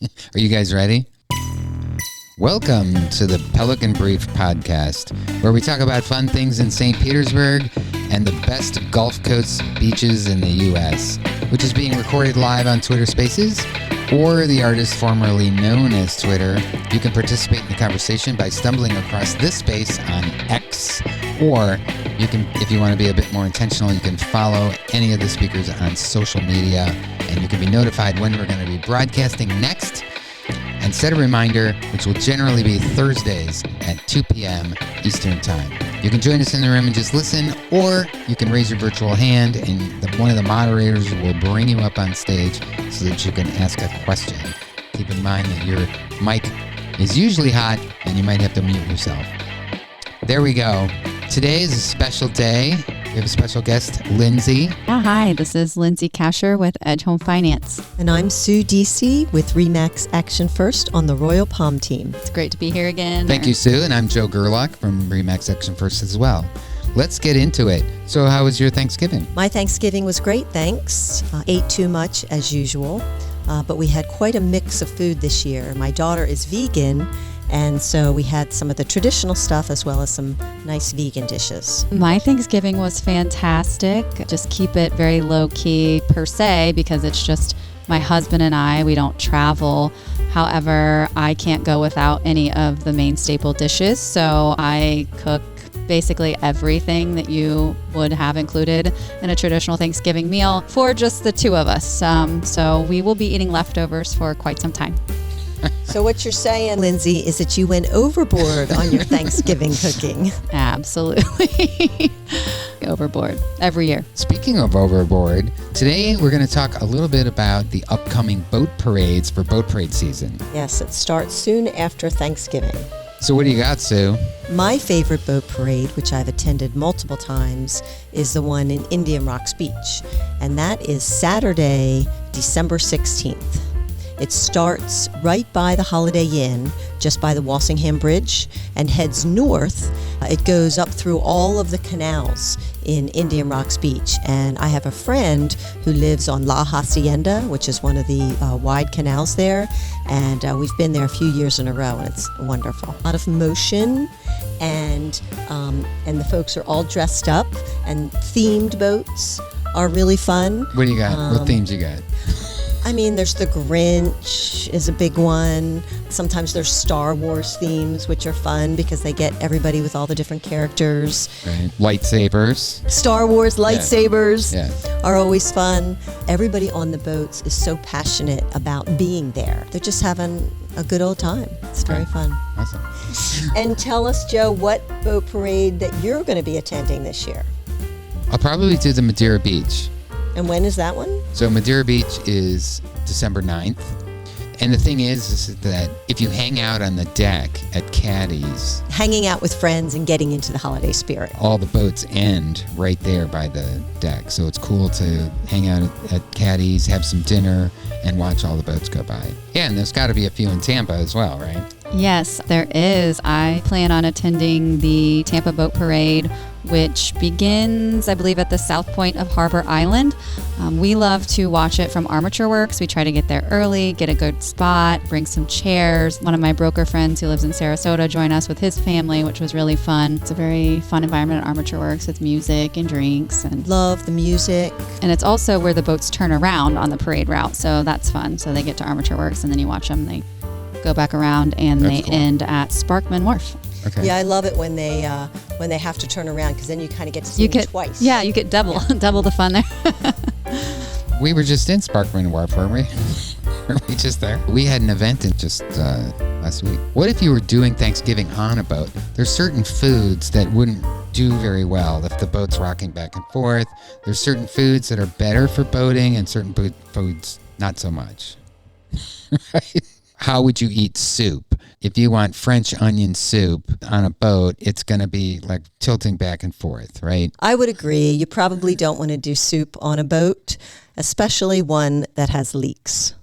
Are you guys ready? Welcome to the Pelican Brief podcast, where we talk about fun things in St. Petersburg and the best Gulf Coast beaches in the U.S., which is being recorded live on Twitter Spaces, or the artist formerly known as Twitter. You can participate in the conversation by stumbling across this space on X, or you can, if you want to be a bit more intentional, you can follow any of the speakers on social media, and you can be notified when we're going to be broadcasting next. And set a reminder, which will generally be Thursdays at 2 p.m. Eastern Time. You can join us in the room and just listen, or you can raise your virtual hand and one of the moderators will bring you up on stage so that you can ask a question. Keep in mind that your mic is usually hot and you might have to mute yourself. There we go. Today is a special day. We have a special guest, Lindsey. Hi, this is Lindsey Casher with Edge Home Finance. And I'm Sue Deasy with Remax Action First on the Royal Palm team. It's great to be here again. Thank you, Sue. And I'm Joe Gierlach from Remax Action First as well. Let's get into it. So how was your Thanksgiving? My Thanksgiving was great, thanks. Ate too much as usual, but we had quite a mix of food this year. My daughter is vegan, and so we had some of the traditional stuff as well as some nice vegan dishes. My Thanksgiving was fantastic. Just keep it very low key per se because it's just my husband and I. We don't travel. However, I can't go without any of the main staple dishes. So I cook basically everything that you would have included in a traditional Thanksgiving meal for just the two of us. So we will be eating leftovers for quite some time. So what you're saying, Lindsey, is that you went overboard on your Thanksgiving cooking. Absolutely. Overboard every year. Speaking of overboard, today we're going to talk a little bit about the upcoming boat parades for boat parade season. Yes, it starts soon after Thanksgiving. So what do you got, Sue? My favorite boat parade, which I've attended multiple times, is the one in Indian Rocks Beach. And that is Saturday, December 16th. It starts right by the Holiday Inn, just by the Walsingham Bridge, and heads north. It goes up through all of the canals in Indian Rocks Beach. And I have a friend who lives on La Hacienda, which is one of the wide canals there. And we've been there a few years in a row, and it's wonderful. A lot of motion, and the folks are all dressed up, and themed boats are really fun. What do you got? What themes you got? I mean, there's the Grinch is a big one. Sometimes there's Star Wars themes, which are fun because they get everybody with all the different characters. Right. Lightsabers. Star Wars lightsabers Yeah. are always fun. Everybody on the boats is so passionate about being there. They're just having a good old time. It's very fun. Awesome. And tell us, Joe, what boat parade that you're going to be attending this year? I'll probably do the Madeira Beach. And when is that one? So Madeira Beach is December 9th. And the thing is that if you hang out on the deck at Caddy's, Hanging out with friends and getting into the holiday spirit. all the boats end right there by the deck. So it's cool to hang out at Caddy's, have some dinner, and watch all the boats go by. Yeah, and there's got to be a few in Tampa as well, right? Yes, there is. I plan on attending the Tampa Boat Parade, which begins, I believe, at the south point of Harbor Island. We love to watch it from Armature Works. We try to get there early, get a good spot, bring some chairs. One of my broker friends who lives in Sarasota joined us with his family, which was really fun. It's a very fun environment at Armature Works with music and drinks. And Love the music. it's also where the boats turn around on the parade route, so that's fun. So they get to Armature Works, and then you watch them. They go back around, and That's they cool. end at Sparkman Wharf. Okay. Yeah, I love it when they have to turn around because then you kind of get to see them twice. Yeah, you get double the fun there. We were just in Sparkman Wharf, weren't we? Were we just there? We had an event in just last week. What if you were doing Thanksgiving on a boat? There's certain foods that wouldn't do very well if the boat's rocking back and forth. There's certain foods that are better for boating and certain foods not so much. Right? How would you eat soup? If you want French onion soup on a boat, it's going to be like tilting back and forth, right? I would agree. You probably don't want to do soup on a boat, especially one that has leaks.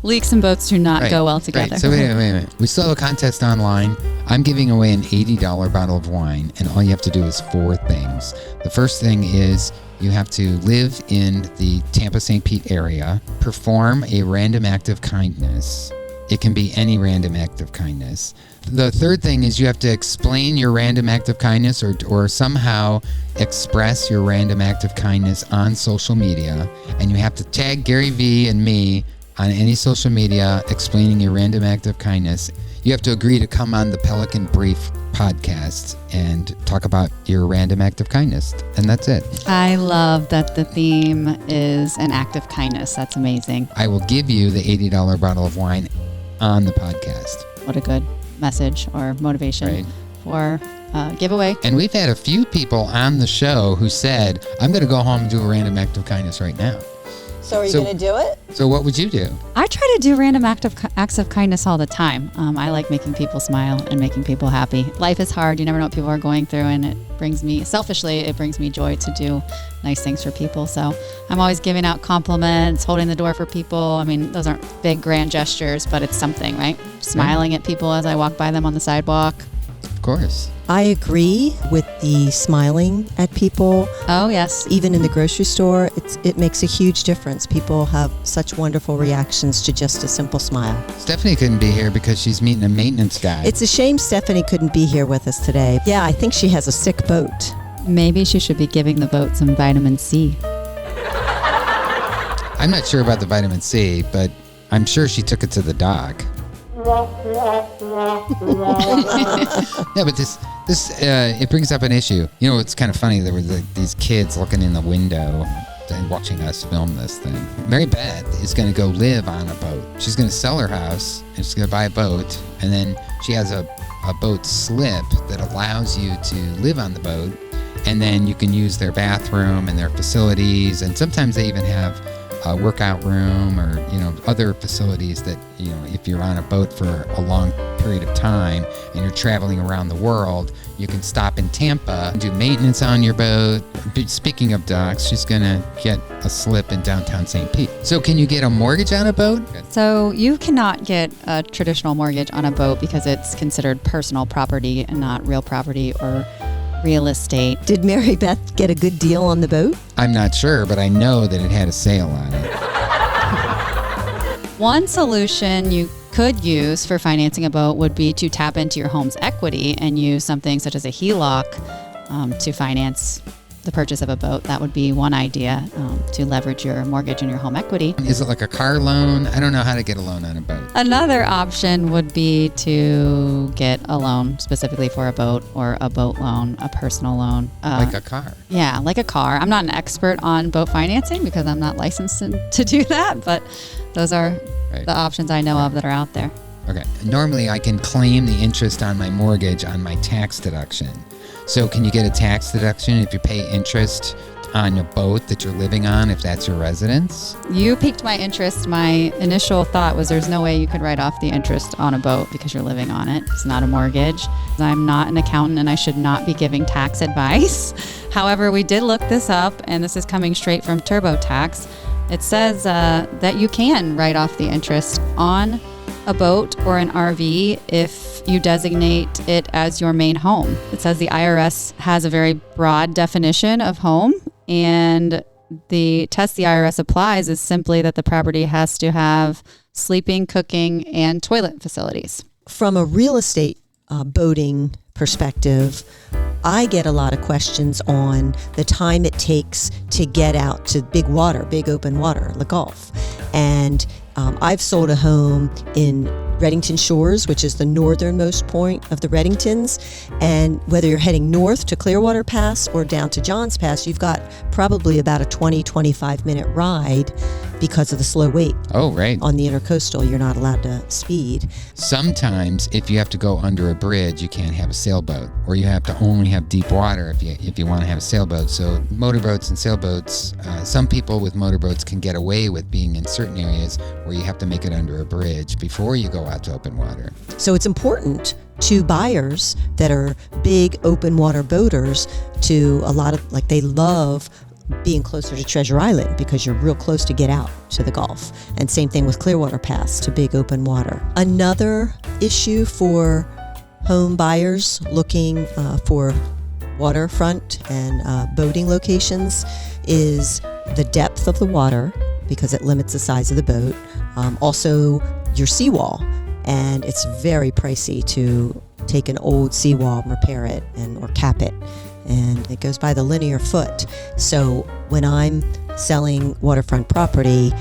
Leaks and boats do not go well together. Right. So wait a minute. We still have a contest online. I'm giving away an $80 bottle of wine, and all you have to do is 4 things. The first thing is You have to live in the Tampa-St. Pete area, perform a random act of kindness. It can be any random act of kindness. The third thing is you have to explain your random act of kindness or somehow express your random act of kindness on social media. And you have to tag Gary V and me on any social media explaining your random act of kindness. You have to agree to come on the Pelican Brief podcast and talk about your random act of kindness. And that's it. I love that the theme is an act of kindness. That's amazing. I will give you the $80 bottle of wine on the podcast. What a good message or motivation for giveaway. And we've had a few people on the show who said, I'm going to go home and do a random act of kindness right now. So are you going to do it? So what would you do? I try to do random acts of kindness all the time. I like making people smile and making people happy. Life is hard. You never know what people are going through, and it brings me joy to do nice things for people. So I'm always giving out compliments, holding the door for people. I mean, those aren't big, grand gestures, but it's something, right? Smiling at people as I walk by them on the sidewalk. Of course. I agree with the smiling at people. Oh, yes. Even in the grocery store, it makes a huge difference. People have such wonderful reactions to just a simple smile. Stephanie couldn't be here because she's meeting a maintenance guy. It's a shame Stephanie couldn't be here with us today. Yeah, I think she has a sick boat. Maybe she should be giving the boat some vitamin C. I'm not sure about the vitamin C, but I'm sure she took it to the dock. Yeah, but this it brings up an issue. You know, it's kind of funny. There were these kids looking in the window and watching us film this thing. Mary Beth is going to go live on a boat. She's going to sell her house and she's going to buy a boat, and then she has a boat slip that allows you to live on the boat, and then you can use their bathroom and their facilities, and sometimes they even have a workout room or, you know, other facilities that, you know, if you're on a boat for a long period of time and you're traveling around the world, you can stop in Tampa and do maintenance on your boat. Speaking of docks, she's going to get a slip in downtown St. Pete. So can you get a mortgage on a boat? So you cannot get a traditional mortgage on a boat because it's considered personal property and not real property or real estate. Did Mary Beth get a good deal on the boat? I'm not sure, but I know that it had a sale on it. One solution you could use for financing a boat would be to tap into your home's equity and use something such as a HELOC to finance the purchase of a boat. That would be one idea, to leverage your mortgage and your home equity. Is it like a car loan? I don't know how to get a loan on a boat. Another option would be to get a loan specifically for a boat, or a boat loan, a personal loan. Like a car. Yeah, like a car. I'm not an expert on boat financing because I'm not licensed to do that, but those are the options I know of that are out there. Okay. Normally I can claim the interest on my mortgage on my tax deduction. So can you get a tax deduction if you pay interest on a boat that you're living on, if that's your residence? You piqued my interest. My initial thought was there's no way you could write off the interest on a boat because you're living on it. It's not a mortgage. I'm not an accountant and I should not be giving tax advice. However, we did look this up, and this is coming straight from TurboTax. It says that you can write off the interest on a boat or an RV if you designate it as your main home. It says the IRS has a very broad definition of home, and the test the IRS applies is simply that the property has to have sleeping, cooking, and toilet facilities. From a real estate boating perspective, I get a lot of questions on the time it takes to get out to big water, big open water, the Gulf. And I've sold a home in Reddington Shores, which is the northernmost point of the Reddingtons. And whether you're heading north to Clearwater Pass or down to Johns Pass, you've got probably about a 20-25 minute ride because of the slow wait. Oh, right. On the intercoastal, you're not allowed to speed. Sometimes if you have to go under a bridge, you can't have a sailboat, or you have to only have deep water if you want to have a sailboat. So motorboats and sailboats, some people with motorboats can get away with being in certain areas where you have to make it under a bridge before you go out to open water. So it's important to buyers that are big open water boaters to a lot of, like, they love being closer to Treasure Island because you're real close to get out to the Gulf. And same thing with Clearwater Pass to big open water. Another issue for home buyers looking for waterfront and boating locations is the depth of the water, because it limits the size of the boat. Also, your seawall. And it's very pricey to take an old seawall and repair it or cap it. And it goes by the linear foot. So when I'm selling waterfront property,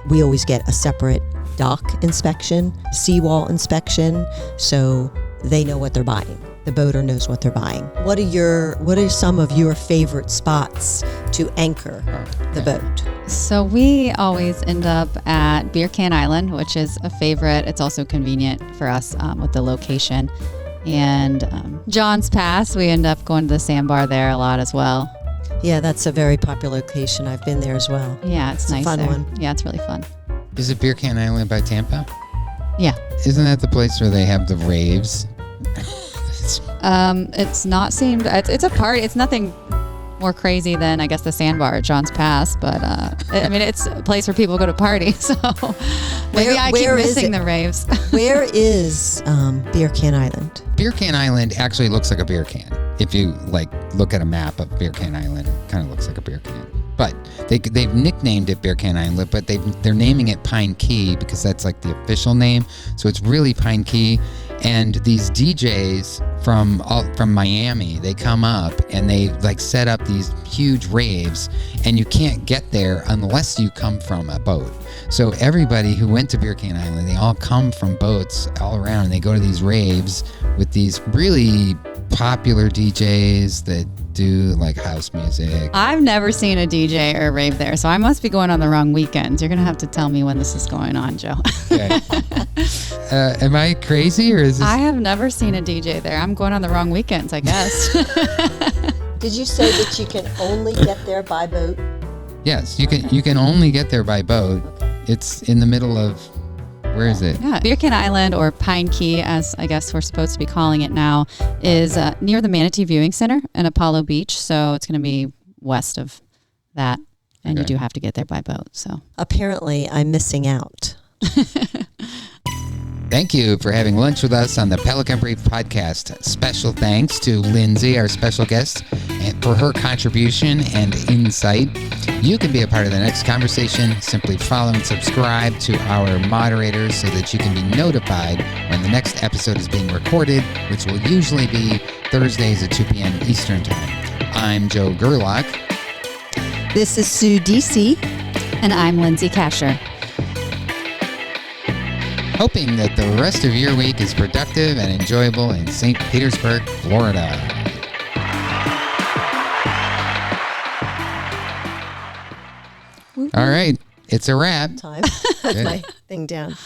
we always get a separate dock inspection, seawall inspection, so they know what they're buying. The boater knows what they're buying. What are some of your favorite spots to anchor the boat? So we always end up at Beer Can Island, which is a favorite. It's also convenient for us with the location. And John's Pass, we end up going to the sandbar there a lot as well. Yeah, that's a very popular location. I've been there as well. Yeah, it's nice a fun there. one. Yeah, it's really fun. Is it Beer Can Island by Tampa? Yeah. Isn't that the place where they have the raves? It's not seemed. It's a party. It's nothing more crazy than, I guess, the sandbar at John's Pass. But I mean, it's a place where people go to party. So maybe I keep missing the raves. Where is Beer Can Island? Beer Can Island actually looks like a beer can. If you look at a map of Beer Can Island, it kind of looks like a beer can. But they've nicknamed it Beer Can Island, but they're naming it Pine Key because that's the official name. So it's really Pine Key. And these DJs from Miami, they come up and they set up these huge raves, and you can't get there unless you come from a boat. So everybody who went to Beer Can Island, they all come from boats all around, and they go to these raves with these really popular DJs that do house music. I've never seen a DJ or a rave there, so I must be going on the wrong weekends. You're going to have to tell me when this is going on, Joe. Okay. Am I crazy, or is this? I have never seen a DJ there. I'm going on the wrong weekends, I guess. Did you say that you can only get there by boat? Yes, you can only get there by boat. It's in the middle of, where is it? Yeah, Beer Can Island, or Pine Key, as I guess we're supposed to be calling it now, is near the Manatee Viewing Center in Apollo Beach. So it's going to be west of that, and you do have to get there by boat. So apparently, I'm missing out. Thank you for having lunch with us on the Pelican Brief podcast. Special thanks to Lindsey, our special guest, and for her contribution and insight. You can be a part of the next conversation. Simply follow and subscribe to our moderators so that you can be notified when the next episode is being recorded, which will usually be Thursdays at 2 p.m. Eastern Time. I'm Joe Gierlach. This is Sue Deasy. And I'm Lindsey Casher. Hoping that the rest of your week is productive and enjoyable in St. Petersburg, Florida. All right, it's a wrap. Time. Put my thing down.